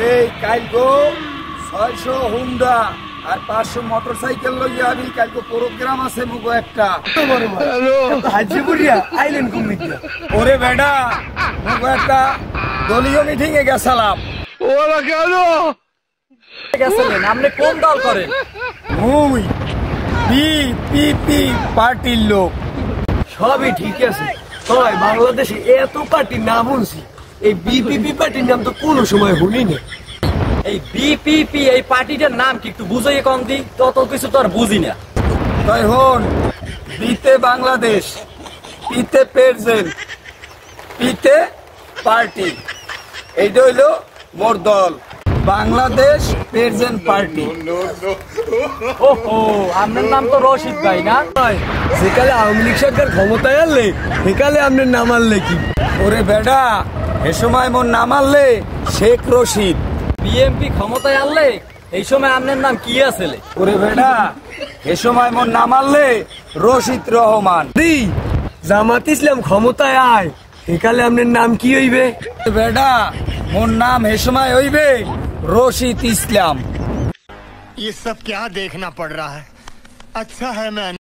এই কালগো 600 হুন্ডা আর 500 মোটরসাইকেল লইয়া আমি কালগো প্রোগ্রাম আছে মুগো একটা। হাজিপুরিয়া আইলেন কুমিল্লা। ওরে বেডা মুগো একটা দলীয় মিটিং এ গেছিলাম। ওরা কেন গেছিলেন? আপনি কোন দল করেন? মুই বিপিপি পার্টির লোক। সবই ঠিক আছে, তবে বাংলাদেশে এত পার্টির নাম শুনছি, এই বিপিপি পার্টির নাম তো কোনো সময় শুনিনি। এই বিপিপি এই পার্টিটার নাম কি একটু বুঝাইয়ে কম দি, তত কিছু তো আর বুঝি না। তাই হন, বিতে বাংলাদেশ, পিতে প্রেজেন্ট, পিতে পার্টি, এইটা হইলো মোর দল, বাংলাদেশ প্রেজেন্ট পার্টি। ওহো, আপনার নাম তো রশিদ ভাই না? সেকালে আওয়ামী লীগ সরকার ক্ষমতায় আনলে সেকালে আপনার নাম আনলে কি? ওরে বেডা, এ সময় মোর নাম আনলে শেখ রশিদ। বিএমপি ক্ষমতায় আনলে এই সময় আপনার নাম কি আছে? ওরে বেডা, এ সময় মোর নাম আনলে রশিদ রহমান। জামাত ইসলাম ক্ষমতায় আয় সেকালে আপনার নাম কি হইবে? বেডা, মোর নাম এ সময় হইবে রশিদ ইসলাম। ये सब क्या देखना पड़ रहा है। अच्छा है मैं